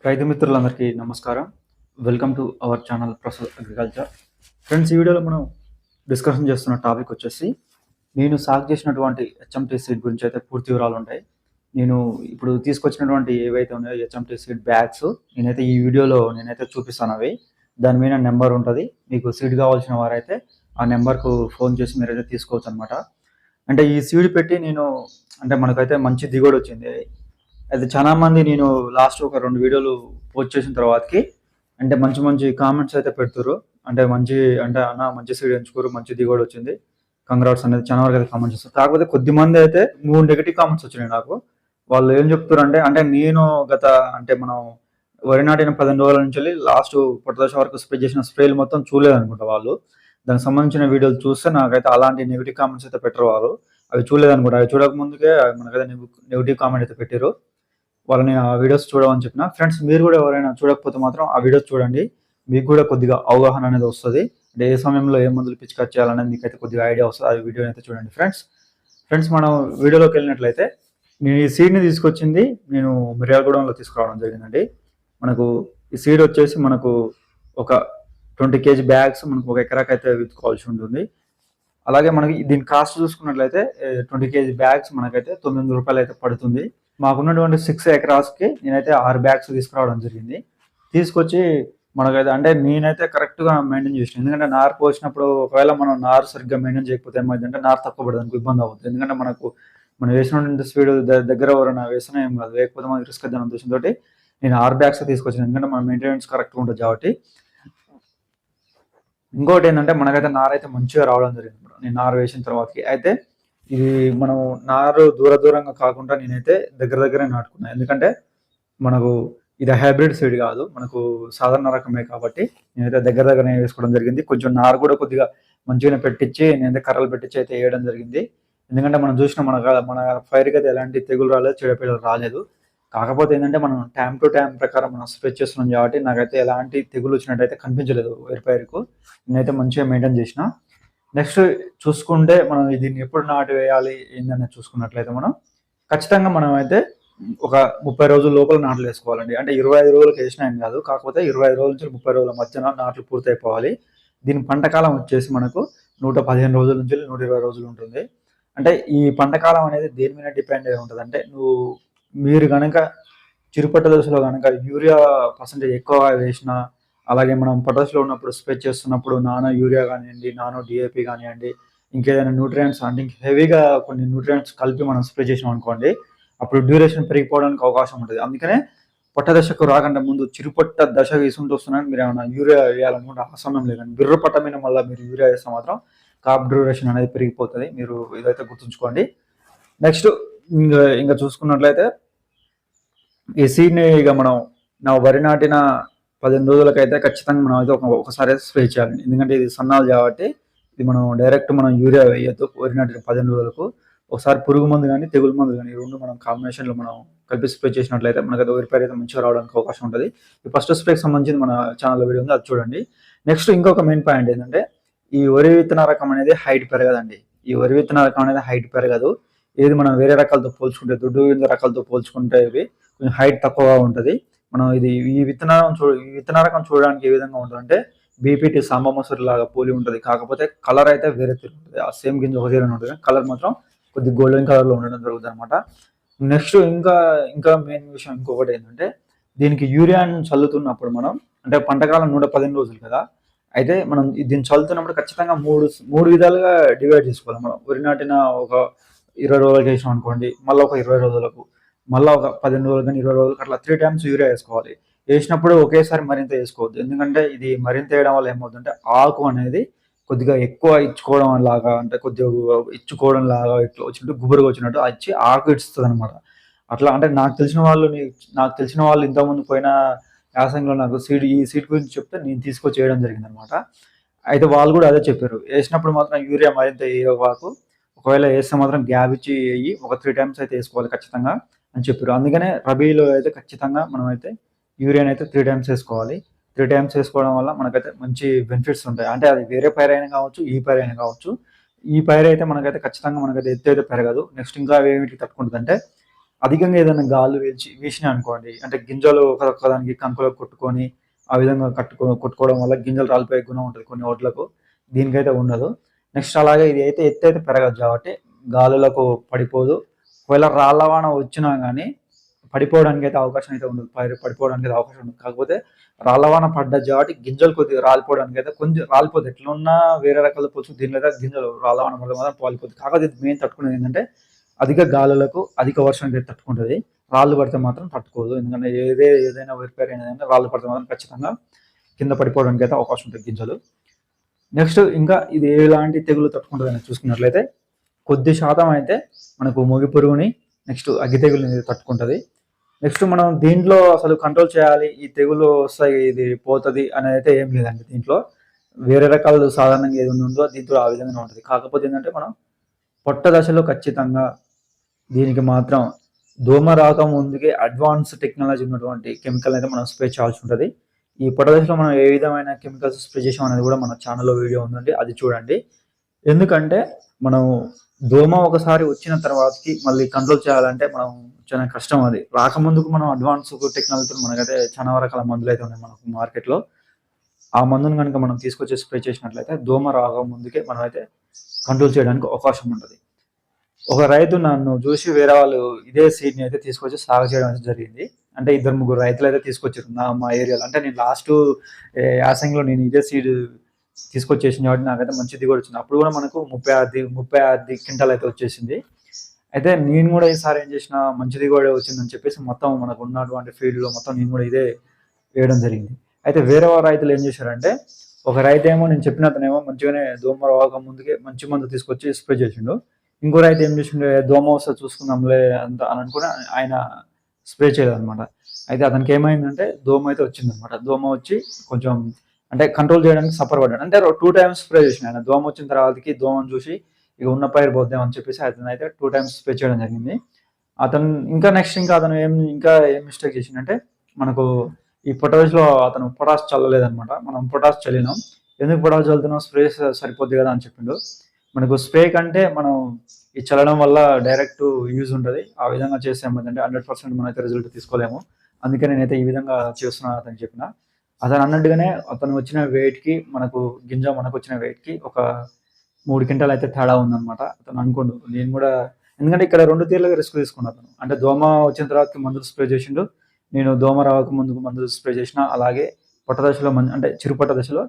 రైతు మిత్రులందరికీ నమస్కారం. Welcome to our channel Prasad agriculture. Friends, ఈ వీడియోలో మనం డిస్కషన్ చేస్తున్న టాపిక్ వచ్చేసి నేను సాగు చేసినటువంటి హెచ్ఎంటీ సీడ్ గురించి అయితే పూర్తి వివరాలు ఉంటాయి. నేను ఇప్పుడు తీసుకొచ్చినటువంటి ఏవైతే ఉన్నాయో హెచ్ఎంటీ సీడ్ బ్యాగ్స్ నేనైతే ఈ వీడియోలో చూపిస్తాను. అవి దాని మీద నెంబర్ ఉంటుంది. మీకు సీడ్ కావాల్సిన వారైతే ఆ నెంబర్కు ఫోన్ చేసి మీరైతే తీసుకోవచ్చు అనమాట. అంటే ఈ సీడ్ పెట్టి మనకైతే మంచి దిగుబడి వచ్చింది. అది చాలా మంది నేను లాస్ట్ ఒక 2 వీడియోలు పోస్ట్ చేసిన తర్వాతకి మంచి మంచి కామెంట్స్ అయితే పెడుతుర్రు. అన్న మంచి సీడ్ ఎంచుకోరు, మంచి దిగుబడి వచ్చింది, కంగ్రాట్స్ అనేది చాలా వరకు అయితే కామెంట్స్ చేస్తారు. కాకపోతే కొద్దిమంది అయితే 3 నెగిటివ్ కామెంట్స్ వచ్చినాయి నాకు. వాళ్ళు ఏం చెప్తారు అంటే నేను గత మనం వరి నాటిన 15 రోజుల నుంచి లాస్ట్ పొట్టదశ వరకు స్ప్రే చేసిన స్ప్రేలు మొత్తం చూడలేదనుకుంటా వాళ్ళు. దానికి సంబంధించిన వీడియోలు చూస్తే నాకైతే అలాంటి నెగిటివ్ కామెంట్స్ అయితే పెట్టరు వాళ్ళు. అవి చూడలేదనుకుంటా. అవి చూడక ముందుకే మనకైతే నెగిటివ్ కామెంట్ అయితే పెట్టారు. వాళ్ళని ఆ వీడియోస్ చూడమని చెప్పిన. ఫ్రెండ్స్, మీరు కూడా ఎవరైనా చూడకపోతే మాత్రం ఆ వీడియోస్ చూడండి. మీకు కూడా కొద్దిగా అవగాహన అనేది వస్తుంది. అంటే ఏ సమయంలో ఏ మందులు పిచికారి చేయాలనేది మీకైతే కొద్దిగా ఐడియా వస్తుంది. ఆ వీడియో అయితే చూడండి. ఫ్రెండ్స్ మనం వీడియోలోకి వెళ్ళినట్లయితే నేను ఈ సీడ్ని తీసుకొచ్చింది నేను మిర్యాలగూడెంలో తీసుకురావడం జరిగిందండి. మనకు ఈ సీడ్ వచ్చేసి మనకు ఒక 20 kg బ్యాగ్స్ మనకు ఒక ఎకరాకి అయితే విత్తుకోవాల్సి ఉంటుంది. అలాగే మనకి దీని కాస్ట్ చూసుకున్నట్లయితే 20 kg బ్యాగ్స్ మనకైతే 900 రూపాయలు అయితే పడుతుంది. మాకున్నటువంటి 6 ఎకరాస్కి నేనైతే 6 బ్యాగ్స్ తీసుకురావడం జరిగింది. తీసుకొచ్చి మనకైతే నేనైతే కరెక్ట్గా మెయింటైన్ చేసిన. ఎందుకంటే నారు పోసినప్పుడు ఒకవేళ మనం నారు సరిగ్గా మెయింటైన్ చేయకపోతే ఏమైందంటే నారు తక్కువ పడడానికి ఇబ్బంది అవుతుంది. ఎందుకంటే మనం వేసినటువంటి స్పీడ్ దగ్గర ఎవరైనా వేసినా ఏం కాదు, వేయకపోతే మనకి రిస్క్ దాని ఉద్దేశంతో నేను 6 బ్యాగ్స్ తీసుకొచ్చాను. ఎందుకంటే మన మెయింటెనెన్స్ కరెక్ట్గా ఉంటుంది కాబట్టి. ఇంకోటి ఏంటంటే మనకైతే నారు అయితే మంచిగా రావడం జరిగింది. నేను నారు వేసిన తర్వాతకి అయితే ఇది మనం నారు దూరంగా కాకుండా నేనైతే దగ్గరే నాటుకున్నాను. ఎందుకంటే మనకు ఇది హైబ్రిడ్ సీడ్ కాదు, మనకు సాధారణ రకమే కాబట్టి నేనైతే దగ్గరనే వేసుకోవడం జరిగింది. కొంచెం నారు కూడా కొద్దిగా మంచిగానే పెట్టించి నేనైతే కర్రలు పెట్టించి అయితే వేయడం జరిగింది. ఎందుకంటే మనం చూసిన మన ఫైర్కి అయితే ఎలాంటి తెగులు రాలేదు, చీడపీడలు రాలేదు. కాకపోతే ఏంటంటే మనం టైం టు టైం ప్రకారం మనం స్ప్రే చేస్తున్నాం కాబట్టి నాకైతే ఎలాంటి తెగులు వచ్చినట్టయితే కనిపించలేదు వరి పైరుకు. నేనైతే మంచిగా మెయింటైన్ చేసిన. నెక్స్ట్ చూసుకుంటే మనం దీన్ని ఎప్పుడు నాటు వేయాలి ఏంటనేది చూసుకున్నట్లయితే మనం ఖచ్చితంగా మనం అయితే ఒక 30 రోజుల లోపల నాట్లు వేసుకోవాలండి. అంటే 25 రోజులకు వేసినా ఏం కాదు, కాకపోతే 25 రోజుల నుంచి 30 రోజుల మధ్యన నాట్లు పూర్తయిపోవాలి. దీని పంటకాలం వచ్చేసి మనకు 115 రోజుల నుంచి 120 రోజులు ఉంటుంది. అంటే ఈ పంటకాలం అనేది దేని మీద డిపెండ్ అయి ఉంటుంది అంటే మీరు కనుక చిరుపట్ట దశలో కనుక యూరియా పర్సంటేజ్ ఎక్కువగా వేసినా, అలాగే మనం పొటాష్లో ఉన్నప్పుడు స్ప్రే చేస్తున్నప్పుడు నానో యూరియా కానివ్వండి, నానో డిఏపి కానివ్వండి, ఇంకేదైనా న్యూట్రియంట్స్ హెవీగా కొన్ని న్యూట్రియంట్స్ కలిపి మనం స్ప్రే చేసాం అనుకోండి, అప్పుడు డ్యూరేషన్ పెరిగిపోవడానికి అవకాశం ఉంటుంది. అందుకనే పొట్ట దశకు రాకుండా ముందు చిరుపట్ట దశ వేసుకుంటూ వస్తున్నాను. మీరు ఏమైనా యూరియా వేయాలనుకుంటే ఆ సమయం లేదండి. బిర్ర పట్ట మీద మళ్ళీ మీరు యూరియా వేస్తే మాత్రం కాప్ డ్యూరేషన్ అనేది పెరిగిపోతుంది. మీరు ఇదైతే గుర్తుంచుకోండి. నెక్స్ట్ ఇంకా చూసుకున్నట్లయితే ఈ సీడ్ని ఇక మనం వరి నాటిన 15 రోజులకైతే ఖచ్చితంగా మనం అయితే ఒకసారి స్ప్రే చేయాలి. ఎందుకంటే ఇది సన్నాలు కాబట్టి ఇది మనం డైరెక్ట్ యూరియా వేయద్దు. వరి నాటిన 15 రోజులకు ఒకసారి పురుగు మందు కానీ తెగులు మందు కానీ 2 మనం కాంబినేషన్లో మనం కలిపి స్ప్రే చేసినట్లయితే మనకైతే వరి పైరు అయితే మంచిగా రావడానికి అవకాశం ఉంటుంది. ఈ ఫస్ట్ స్ప్రేకి సంబంధించి మన ఛానల్లో వీడియో ఉంది, అది చూడండి. నెక్స్ట్ ఇంకొక మెయిన్ పాయింట్ ఏంటంటే ఈ వరి విత్తన రకం అనేది హైట్ పెరగదండి. ఈ వరి విత్తన రకం అనేది హైట్ పెరగదు. ఏది మనం వేరే రకాలతో పోల్చుకుంటే దొడ్డు రకాలతో పోల్చుకుంటే ఇవి కొంచెం హైట్ తక్కువగా ఉంటుంది. మనం ఈ విత్తన రకం చూడడానికి ఏ విధంగా ఉంటుంది అంటే బీపీటీ సాంబ మసూరి లాగా పోలి ఉంటుంది. కాకపోతే కలర్ అయితే వేరే తిరుగుతుంది. ఆ సేమ్ గింజ ఒక తీరుగా ఉంటుంది, కలర్ మాత్రం కొద్దిగా గోల్డెన్ కలర్లో ఉండడం జరుగుతుంది అనమాట. నెక్స్ట్ ఇంకా మెయిన్ విషయం ఇంకొకటి ఏంటంటే దీనికి యూరియాని చల్లుతున్నప్పుడు మనం పంటకాలం 115 రోజులు కదా, అయితే మనం దీన్ని చల్లుతున్నప్పుడు ఖచ్చితంగా మూడు విధాలుగా డివైడ్ చేసుకోవాలి. మనం వరి నాటిన ఒక 20 రోజులకు వేసాం అనుకోండి, మళ్ళీ ఒక 20 రోజులకు, మళ్ళీ ఒక 15 రోజులు కానీ 20 రోజులకు, అట్లా 3 times యూరియా వేసుకోవాలి. వేసినప్పుడు ఒకేసారి మరింత వేసుకోవద్దు. ఎందుకంటే ఇది మరింత వేయడం వల్ల ఏమవుతుందంటే ఆకు అనేది కొద్దిగా ఎక్కువ ఇచ్చుకోవడం లాగా, కొద్దిగా ఇచ్చుకోవడం లాగా ఇట్లా వచ్చినట్టు గుబురుగా వచ్చినట్టు వచ్చి ఆకు ఇస్తుంది అనమాట. అట్లా నాకు తెలిసిన వాళ్ళు ఇంతకుముందు పోయిన యాసంగిలో నాకు ఈ సీడ్ గురించి చెప్తే నేను తీసుకొచ్చి వేయడం జరిగింది అనమాట. అయితే వాళ్ళు కూడా అదే చెప్పారు, వేసినప్పుడు మాత్రం యూరియా మరింత వేయవాకు, ఒకవేళ వేస్తే మాత్రం గ్యాప్ ఇచ్చి వేయి, ఒక 3 times అయితే వేసుకోవాలి ఖచ్చితంగా అని చెప్పారు. అందుకనే రబీలో అయితే ఖచ్చితంగా మనం అయితే యూరియాని అయితే 3 times వేసుకోవాలి. 3 times వేసుకోవడం వల్ల మనకైతే మంచి బెనిఫిట్స్ ఉంటాయి. అంటే అది వేరే పైరు అయినా కావచ్చు, ఈ పైరు అయినా కావచ్చు. ఈ పైరు అయితే మనకైతే ఖచ్చితంగా ఎత్తు అయితే పెరగదు. నెక్స్ట్ ఇంకా ఏమిటి తట్టుకుంటుంది అంటే అధికంగా ఏదైనా గాలు వీసినాయి అనుకోండి, అంటే గింజలు ఒకదానికి కంకులో కొట్టుకొని ఆ విధంగా కొట్టుకోవడం వల్ల గింజలు రాలిపోయే గుణం ఉంటుంది కొన్ని వడ్లకు. దీనికైతే ఉండదు. నెక్స్ట్ అలాగే ఇది అయితే ఎత్తు అయితే పెరగదు కాబట్టి గాలులకు పడిపోదు. ఒకవేళ రాళ్ళవాన వచ్చినా కానీ పడిపోవడానికి అయితే అవకాశం అయితే ఉండదు, పడిపోవడానికి అయితే అవకాశం ఉండదు. కాకపోతే రాళ్ళవాన పడ్డ కాబట్టి గింజలు కొద్దిగా రాలిపోవడానికి అయితే కొంచెం రాలిపోతుంది. ఎట్లా ఉన్నా వేరే రకాల పోవచ్చు, దీనిలో అయితే గింజలు రాళ్ళవాన పడడం వల్ల పాలిపోతుంది. కాకపోతే ఇది మెయిన్ తట్టుకునేది ఏంటంటే అధిక గాలులకు అధిక వర్షానికి అయితే తట్టుకుంటుంది. రాళ్ళు పడితే మాత్రం తట్టుకోదు. ఎందుకంటే ఏదైనా రిపేర్ అయినదంటే రాళ్ళు పడితే మాత్రం ఖచ్చితంగా కింద పడిపోవడానికి అయితే అవకాశం ఉంటుంది గింజలు. నెక్స్ట్ ఇంకా ఇది ఎలాంటి తెగులు తట్టుకుంటుంది అని చూసుకున్నట్లయితే కొద్ది శాతం అయితే మనకు మొగి పురుగుని, నెక్స్ట్ అగ్గి తెగులు తట్టుకుంటుంది. నెక్స్ట్ మనం దీంట్లో అసలు కంట్రోల్ చేయాలి, ఈ తెగులు వస్తాయి ఇది పోతుంది అనేది అయితే ఏం లేదండి. దీంట్లో వేరే రకాలు సాధారణంగా ఏది ఉందో దీంట్లో ఆ విధంగానే ఉంటుంది. కాకపోతే ఏంటంటే మనం పొట్ట దశలో ఖచ్చితంగా దీనికి మాత్రం దోమ రాక ముందుకే అడ్వాన్స్ టెక్నాలజీ ఉన్నటువంటి కెమికల్ అయితే మనం స్ప్రే చేయాల్సి ఉంటుంది. ఈ పొట్ట దశలో మనం ఏ విధమైన కెమికల్స్ స్ప్రే చేసాం అనేది కూడా మన ఛానల్లో వీడియో ఉందండి, అది చూడండి. ఎందుకంటే మనం దోమ ఒకసారి వచ్చిన తర్వాతకి మళ్ళీ కంట్రోల్ చేయాలంటే మనం చాలా కష్టం. అది రాకముందుకు మనం అడ్వాన్స్ టెక్నాలజీతో మనకైతే చాలా రకాల మందులు అయితే ఉన్నాయి మనకు మార్కెట్లో. ఆ మందును కనుక మనం తీసుకొచ్చి స్ప్రే చేసినట్లయితే దోమ రాక ముందుకే మనం అయితే కంట్రోల్ చేయడానికి అవకాశం ఉంటుంది. ఒక రైతు నన్ను చూసి వేరే వాళ్ళు ఇదే సీడ్ని అయితే తీసుకొచ్చి సాగు చేయడం అయితే జరిగింది. అంటే 2-3 రైతులు అయితే తీసుకొచ్చారు మా ఏరియాలో. అంటే నేను లాస్ట్ యాసంగిలో నేను ఇదే సీడ్ తీసుకొచ్చేసింది కాబట్టి నాకైతే మంచి దిగుబడి వచ్చింది. అప్పుడు కూడా మనకు 36 క్వింటాల్ అయితే వచ్చేసింది. అయితే నేను కూడా ఈసారి ఏం చేసిన, మంచి దిగుబడి వచ్చిందని చెప్పేసి మొత్తం మనకు ఉన్నటువంటి ఫీల్డ్లో మొత్తం నేను కూడా ఇదే వేయడం జరిగింది. అయితే వేరే రైతులు ఏం చేశారంటే, ఒక రైతు ఏమో నేను చెప్పినతనేమో మంచిగానే దోమ రాక ముందుకే మంచి మందు తీసుకొచ్చి స్ప్రే చేసిండు. ఇంకో రైతు ఏం చేసిండే, దోమ వస్తే చూసుకుందాంలే అంత అని అనుకుని ఆయన స్ప్రే చేయలేదు అనమాట. అయితే అతనికి ఏమైందంటే దోమ అయితే వచ్చిందనమాట. దోమ వచ్చి కొంచెం అంటే కంట్రోల్ చేయడానికి సఫర్ పడ్డాడు. అంటే 2 టైమ్స్ స్ప్రే చేసిన ఆయన. దోమ వచ్చిన తర్వాతకి దోమను చూసి ఇక ఉన్న పైరు పోద్దాం అని చెప్పేసి అతను అయితే 2 టైమ్స్ స్ప్రే చేయడం జరిగింది. అతను ఇంకా అతను ఏం మిస్టేక్ చేసిందంటే, మనకు ఈ పొటాష్లో అతను పొటాష్ చల్లలేదనమాట. మనం పొటాష్ చల్లినాం, ఎందుకు పొటాష్ చల్లుతున్నాం, స్ప్రే సరిపోద్ది కదా అని చెప్పిండు. మనకు స్ప్రే కంటే మనం ఈ చల్లడం వల్ల డైరెక్ట్ యూజ్ ఉంటుంది. ఆ విధంగా చేస్తే ఏమంటే 100% మనం అయితే రిజల్ట్ తీసుకోలేము. అందుకే నేనైతే ఈ విధంగా చేస్తున్నాను అతను చెప్పిన. అతను అన్నట్టుగానే అతను వచ్చిన వెయిట్కి మనకు మనకు వచ్చిన వెయిట్కి ఒక 3 క్వింటాల్ అయితే తేడా ఉందన్నమాట. అతను అనుకోండు. నేను కూడా ఎందుకంటే ఇక్కడ 2 తీర్లుగా రిస్క్ తీసుకున్నాను. అతను అంటే దోమ వచ్చిన తర్వాత మందులు స్ప్రే చేసిండు, నేను దోమ రాక ముందుకు మందులు స్ప్రే చేసిన. అలాగే పొట్ట దశలో అంటే చిరుపట్ట దశలో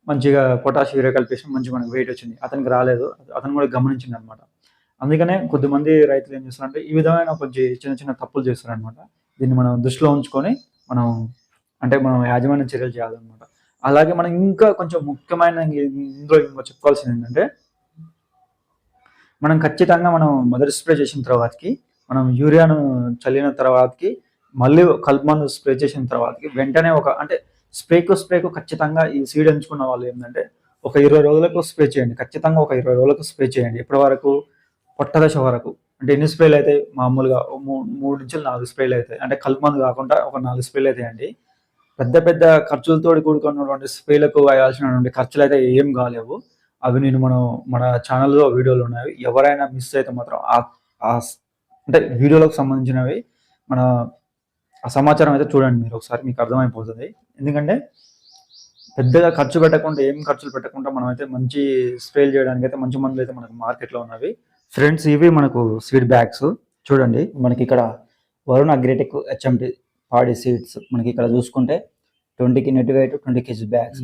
మంచిగా పొటాష్ యూరియా కలిపేసిన, మంచి మనకు వెయిట్ వచ్చింది. అతనికి రాలేదు, అతను కూడా గమనించింది అనమాట. అందుకనే కొద్దిమంది రైతులు ఏం చేస్తారంటే ఈ విధమైన కొంచెం చిన్న తప్పులు చేస్తారనమాట. దీన్ని మనం దృష్టిలో ఉంచుకొని మనం యాజమాన్య చర్యలు చేయాలన్నమాట. అలాగే మనం ఇంకా కొంచెం ముఖ్యమైన ఇందులో చెప్పుకోవాల్సింది ఏంటంటే, మనం ఖచ్చితంగా మొదటి స్ప్రే చేసిన తర్వాతకి మనం యూరియాను చల్లిన తర్వాతకి మళ్ళీ కలుపు మందు స్ప్రే చేసిన తర్వాతకి వెంటనే అంటే స్ప్రేకు ఖచ్చితంగా ఈ సీడ్ ఎంచుకున్న వాళ్ళు ఏంటంటే ఒక 20 రోజులకు స్ప్రే చేయండి. ఖచ్చితంగా ఒక 20 రోజులకు స్ప్రే చేయండి. ఎప్పటి వరకు, పొట్ట దశ వరకు. అంటే ఎన్ని స్ప్రేలు అవుతాయి, మామూలుగా 3 నుంచి 4 స్ప్రేలు అవుతాయి. అంటే కలుపు మందు కాకుండా ఒక 4 స్ప్రేలు అవుతాయండి. పెద్ద ఖర్చులతో కూడుకున్నటువంటి స్ప్రేలకు అయ్యాల్సినటువంటి ఖర్చులు అయితే ఏం కాలేవు. అవి నేను మన ఛానల్లో వీడియోలు ఉన్నాయి. ఎవరైనా మిస్ అయితే మాత్రం అంటే వీడియోలకు సంబంధించినవి ఆ సమాచారం అయితే చూడండి మీరు ఒకసారి, మీకు అర్థమైపోతుంది. ఎందుకంటే పెద్దగా ఖర్చులు పెట్టకుండా మనం అయితే మంచి స్ప్రేలు చేయడానికి అయితే మంచి మందులు అయితే మనకు మార్కెట్లో ఉన్నవి. ఫ్రెండ్స్, ఇవి మనకు సీడ్ బ్యాగ్స్ చూడండి. మనకి ఇక్కడ వరుణ్ అగ్రిటెక్ HMT పాడి సీడ్స్ మనకి ఇక్కడ చూసుకుంటే 20 నెట్ వెయిట్ 20 kg బ్యాగ్స్.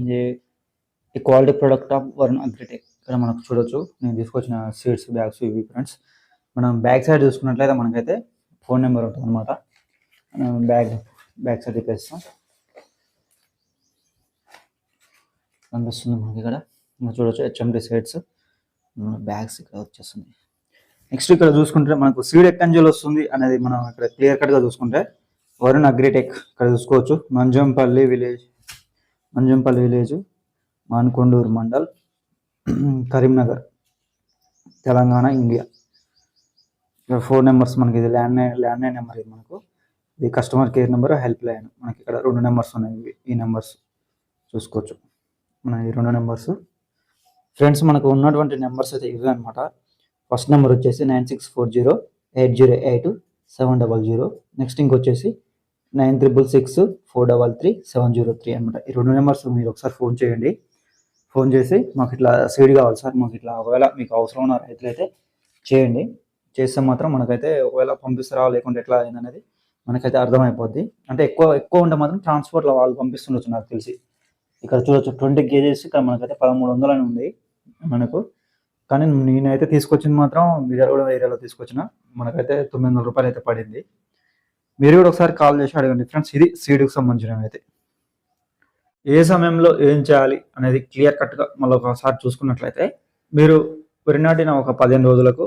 ఈ quality product of Varun agritech ఇక్కడ మనకు చూడొచ్చు. నేను తీసుకొచ్చిన సీడ్స్ బ్యాగ్స్ ఇవి ఫ్రెండ్స్. మనం బ్యాక్ సైడ్ చూసుకున్నట్లయితే మనకైతే ఫోన్ నెంబర్ ఉంటుంది అనమాట. బ్యాక్ సైడ్ తిప్పేస్తాం, కనిపిస్తుంది మనకి ఇక్కడ చూడొచ్చు. HMT సీడ్స్ బ్యాగ్స్ ఇక్కడ వచ్చేస్తుంది. నెక్స్ట్ ఇక్కడ చూసుకుంటే మనకు సీడ్ ఎక్కడి నుంచి వస్తుంది అనేది మనం ఇక్కడ క్లియర్ కట్గా చూసుకుంటే వరుణ్ అగ్రిటెక్ ఇక్కడ చూసుకోవచ్చు. మంజంపల్లి విలేజ్ మాన్కొండూరు మండల్, కరీంనగర్, తెలంగాణ, ఇండియా. ఇక్కడ 4 నెంబర్స్ మనకి. ఇది ల్యాండ్లైన్ నెంబర్. ఇది మనకు ఇది customer care number, help line. మనకి ఇక్కడ 2 నెంబర్స్ ఉన్నాయి. ఈ నెంబర్స్ చూసుకోవచ్చు. మన ఈ 2 నెంబర్స్ ఫ్రెండ్స్. మనకు ఉన్నటువంటి నెంబర్స్ అయితే ఇవే అనమాట. ఫస్ట్ నెంబర్ వచ్చేసి 96408082 700. నెక్స్ట్ ఇంకొచ్చేసి 9666 433 703 అనమాట. ఈ 2 నెంబర్స్ మీరు ఒకసారి ఫోన్ చేయండి. ఫోన్ చేసి మాకు ఇట్లా సీడ్ కావాలి సార్, మాకు ఇట్లా ఒకవేళ మీకు అవసరం ఉన్న రైతులైతే చేయండి. చేస్తే మాత్రం మనకైతే ఒకవేళ పంపిస్తారా లేకుంటే ఎట్లా అయిందనేది మనకైతే అర్థమైపోద్ది. అంటే ఎక్కువ ఉంటే మాత్రం ట్రాన్స్పోర్ట్లో వాళ్ళు పంపిస్తుండొచ్చు నాకు తెలిసి. ఇక్కడ చూడొచ్చు 20 kgs ఇక్కడ మనకైతే 1300 అని ఉంది మనకు. కానీ నేనైతే తీసుకొచ్చింది మాత్రం మిర్యాలగూడ ఏరియాలో తీసుకొచ్చిన, మనకైతే 900 రూపాయలు అయితే పడింది. మీరు కూడా ఒకసారి కాల్ చేసి అడగండి ఫ్రెండ్స్. ఇది సీడ్కి సంబంధించినవి అయితే ఏ సమయంలో ఏం చేయాలి అనేది క్లియర్ కట్గా మళ్ళీ ఒకసారి చూసుకున్నట్లయితే, మీరు వరి నాటిన ఒక 15 రోజులకు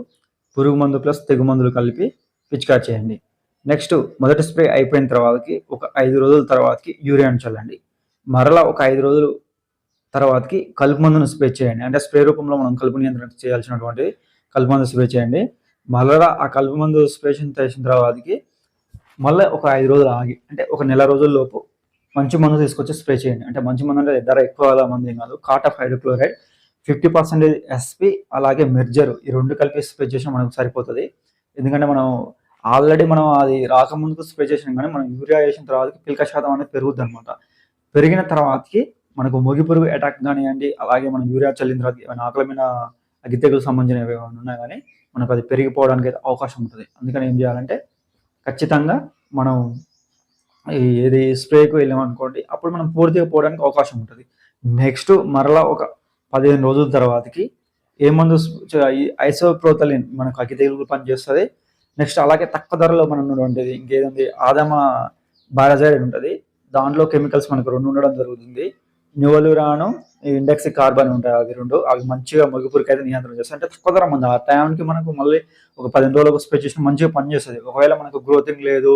పురుగు మందు ప్లస్ తెగు మందులు కలిపి పిచికారి చేయండి. నెక్స్ట్ మొదటి స్ప్రే అయిపోయిన తర్వాతకి ఒక 5 రోజుల తర్వాతకి యూరియాను చల్లండి. మరలా ఒక 5 రోజులు తర్వాతకి కలుపు మందును స్ప్రే చేయండి. అంటే స్ప్రే రూపంలో మనం కలుపు నియంత్రణ చేయాల్సినటువంటి కలుపు మందు స్ప్రే చేయండి. మరలా ఆ కలుపు మందు స్ప్రే చేసిన తర్వాతకి మళ్ళీ ఒక 5 రోజులు ఆగి, అంటే ఒక నెల రోజుల లోపు మంచి మందు తీసుకొచ్చి స్ప్రే చేయండి. అంటే మంచి మందు అంటే ధర ఎక్కువ మంది ఏం కాదు, కాటాఫ్ హైడ్రోక్లోరైడ్ 50% ఎస్పి అలాగే మెర్జర్, ఈ 2 కలిపి స్ప్రే చేసినా మనకు సరిపోతుంది. ఎందుకంటే మనం ఆల్రెడీ అది రాకముందుకు స్ప్రే చేసినాం, కానీ మనం యూరియా వేసిన తర్వాతకి పిల్క శాతం అనేది పెరుగుద్ది అనమాట. పెరిగిన తర్వాతకి మనకు మొగి పురుగు అటాక్ కానివ్వండి, అలాగే మనం యూరియా చల్లిన తర్వాత ఏమైనా ఆకలి మీద అగ్గి తెగులు సంబంధించినవి ఏమైనా ఉన్నా కానీ మనకు అది పెరిగిపోవడానికి అయితే అవకాశం ఉంటుంది. అందుకని ఏం చేయాలంటే ఖచ్చితంగా మనం ఏది స్ప్రేకి వెళ్ళామనుకోండి, అప్పుడు మనం పూర్తిగా పోవడానికి అవకాశం ఉంటుంది. నెక్స్ట్ మరలా ఒక 15 రోజుల తర్వాతకి ఏ మందు ఐసోప్రోతలిన్ మనకు అగ్గి తెగులు పనిచేస్తుంది. నెక్స్ట్ అలాగే తక్కువ ధరలో మనం ఉన్నటువంటిది ఇంకేదండి ఆదమా బారాజైడ్ ఉంటుంది, దాంట్లో కెమికల్స్ మనకు 2 ఉండడం జరుగుతుంది. న్యూవలురాను ఇండెక్స్ కార్బన్ ఉంటాయి, అవి మంచిగా మొగిపురికి అయితే నియంత్రణ చేస్తాయి. అంటే తక్కువ ధర మంది ఆ టైంకి మనకు మళ్ళీ ఒక 15 రోజులకు స్ప్రే చేసిన మంచిగా పనిచేస్తుంది. ఒకవేళ మనకు గ్రోతింగ్ లేదు,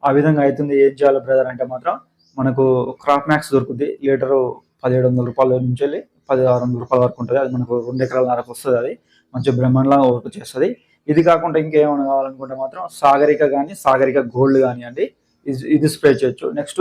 ఆ విధంగా అవుతుంది, ఏం చేయాలి బ్రదర్ అంటే మాత్రం మనకు క్రాప్ మ్యాక్స్ దొరుకుతుంది. లీటరు 1700 రూపాయల నుంచి వెళ్ళి 1600 రూపాయల వరకు ఉంటుంది. అది మనకు 2 ఎకరాల వరకు వస్తుంది. అది మంచి బ్రహ్మాండంగా వర్క్ చేస్తుంది. ఇది కాకుండా ఇంకేమైనా కావాలనుకుంటే మాత్రం సాగరిక కానీ సాగరిక గోల్డ్ కానివ్వండి, ఇది స్ప్రే చేయొచ్చు. నెక్స్ట్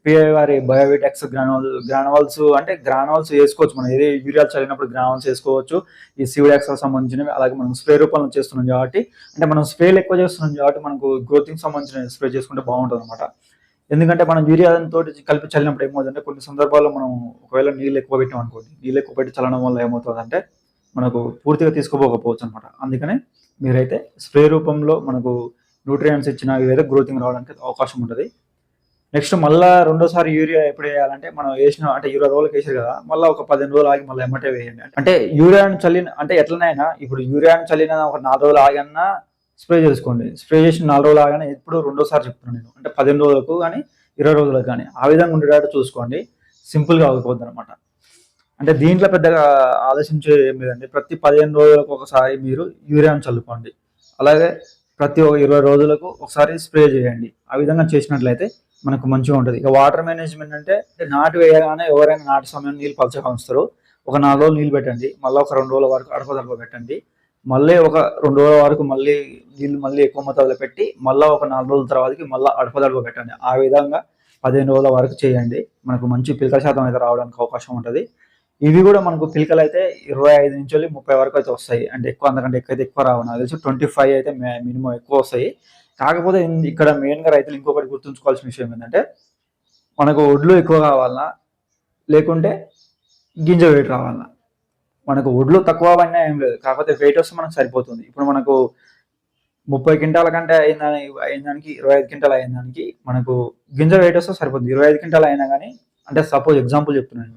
పిఐ వారి బయోవిటెక్స్ గ్రానవల్స్ అంటే గ్రానవల్స్ వేసుకోవచ్చు. మనం ఏదే యూరియా చల్లినప్పుడు గ్రానవల్స్ వేసుకోవచ్చు. ఈ సివిడాక్స్ సంబంధించినవి అలాగే మనం స్ప్రే రూపంలో చేస్తున్నాం కాబట్టి, అంటే మనం స్ప్రేలు ఎక్కువ చేస్తున్నాం కాబట్టి మనకు గ్రోతింగ్ సంబంధించిన స్ప్రే చేసుకుంటే బాగుంటుంది అనమాట. ఎందుకంటే మనం యూరియా తోటి కలిపి చల్లినప్పుడు ఏమవుతుందంటే కొన్ని సందర్భాల్లో మనం ఒకవేళ నీళ్ళు ఎక్కువ పెట్టాం అనుకోండి, నీళ్ళు ఎక్కువ పెట్టి చల్లడం వల్ల ఏమవుతుందంటే మనకు పూర్తిగా తీసుకోపోకపోవచ్చు అనమాట. అందుకనే మీరైతే స్ప్రే రూపంలో మనకు న్యూట్రియంట్స్ ఇచ్చిన ఇవైతే గ్రోతింగ్ రావడానికి అవకాశం ఉంటుంది. నెక్స్ట్ మళ్ళీ రెండోసారి యూరియా ఎప్పుడు వేయాలంటే మనం వేసిన అంటే 20 రోజులకు వేసారు కదా, మళ్ళీ ఒక 15 రోజులు ఆగి మళ్ళీ ఎమ్మటే వేయండి. అంటే యూరియాను చల్లిన అంటే ఎట్లనైనా ఇప్పుడు యూరియాను చల్లిన ఒక 4 రోజులు ఆగన్నా స్ప్రే చేసుకోండి. స్ప్రే చేసిన 4 రోజులు ఆగానే ఎప్పుడు రెండోసారి చెప్తున్నాను నేను, అంటే 15 రోజులకు కానీ 20 రోజులకు కానీ ఆ విధంగా ఉండేటట్టు చూసుకోండి. సింపుల్గా ఆగిపోద్ది అనమాట. అంటే దీంట్లో పెద్దగా ఆలోచించే ఏం లేదండి. ప్రతి 15 రోజులకు ఒకసారి మీరు యూరియాను చల్లుకోండి. అలాగే ప్రతి 20 రోజులకు ఒకసారి స్ప్రే చేయండి. ఆ విధంగా చేసినట్లయితే మనకు మంచిగా ఉంటుంది. ఇక వాటర్ మేనేజ్మెంట్ అంటే నాటు వేయగానే ఎవరైనా నాటు సమయం నీళ్ళు పలచగా ఉంచుతారు. ఒక 4 రోజులు నీళ్ళు పెట్టండి, మళ్ళీ ఒక 2 రోజుల వరకు అడపదడప పెట్టండి, మళ్ళీ ఒక 2 రోజుల వరకు మళ్ళీ నీళ్ళు మళ్ళీ ఎక్కువ మొత్తంలో పెట్టి మళ్ళీ ఒక 4 రోజుల తర్వాతకి మళ్ళీ అడపదడప పెట్టండి. ఆ విధంగా 15 రోజుల వరకు చేయండి. మనకు మంచి పిలక శాతం అయితే రావడానికి అవకాశం ఉంటుంది. ఇవి కూడా మనకు పిలకలు అయితే 25 నుంచి 30 వరకు అయితే వస్తాయి. అంటే ఎక్కువ అంతకంటే ఎక్కువ రావు. నాకు తెలిసి 25 అయితే మినిమం ఎక్కువ వస్తాయి. కాకపోతే ఇక్కడ మెయిన్గా రైతులు ఇంకొకటి గుర్తుంచుకోవాల్సిన విషయం ఏంటంటే మనకు ఒడ్లు ఎక్కువ కావాలన్నా లేకుంటే గింజ వెయిట్ రావాలన్నా, మనకు ఒడ్లు తక్కువ అయినా ఏం లేదు, కాకపోతే వెయిట్ వస్తే మనకు సరిపోతుంది. ఇప్పుడు మనకు 30 క్వింటాల కంటే అయిందానికి 25 క్వింటాలు అయిందానికి మనకు గింజ వెయిట్ వస్తే సరిపోతుంది. 25 క్వింటాలు అయినా కానీ, అంటే సపోజ్ ఎగ్జాంపుల్ చెప్తున్నాను,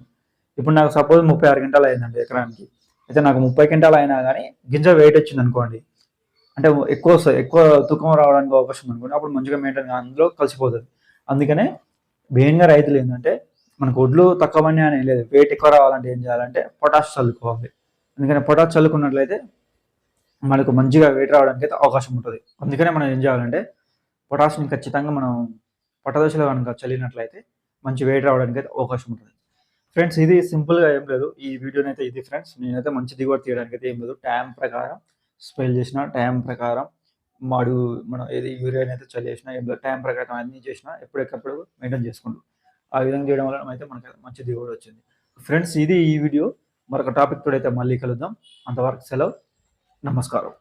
ఇప్పుడు నాకు సపోజ్ 36 క్వింటాలు అయిందండి ఎకరానికి, అయితే నాకు 30 క్వింటాలు అయినా కానీ గింజ వెయిట్ వచ్చింది అనుకోండి, అంటే ఎక్కువ వస్తుంది, ఎక్కువ తూకం రావడానికి అవకాశం అనుకోండి, అప్పుడు మంచిగా మెయింటైన్ అందులో కలిసిపోతుంది. అందుకనే మెయిన్గా రైతులు ఏంటంటే మనకు ఒడ్లు తక్కువ పని అని లేదు, వెయిట్ ఎక్కువ రావాలంటే ఏం చేయాలంటే పొటాష్ చల్లుకోవాలి. అందుకని పొటాష్ చల్లుకున్నట్లయితే మనకు మంచిగా వెయిట్ రావడానికి అయితే అవకాశం ఉంటుంది. అందుకనే మనం ఏం చేయాలంటే పొటాష్ని ఖచ్చితంగా మనం పొట్టదశలో కనుక చల్లినట్లయితే మంచి వెయిట్ రావడానికి అయితే అవకాశం ఉంటుంది. ఫ్రెండ్స్ ఇది సింపుల్గా ఏం లేదు, ఈ వీడియోని అయితే ఇది ఫ్రెండ్స్. నేనైతే మంచి దిగుబడి తీయడానికి అయితే ఏం లేదు, టైం ప్రకారం స్పెల్ చేసిన, టైం ప్రకారం మనం ఏది యూరియాని అయితే చల్లేసిన, ఏం లేదు టైం ప్రకారం అన్నీ చేసిన, ఎప్పటికప్పుడు మెయింటైన్ చేసుకుంటూ ఆ విధంగా చేయడం వల్ల అయితే మనకి మంచి దిగుబడి వచ్చింది. ఫ్రెండ్స్ ఇది ఈ వీడియో. మరొక టాపిక్ తోడైతే మళ్ళీ కలుద్దాం. అంతవరకు సెలవు, నమస్కారం.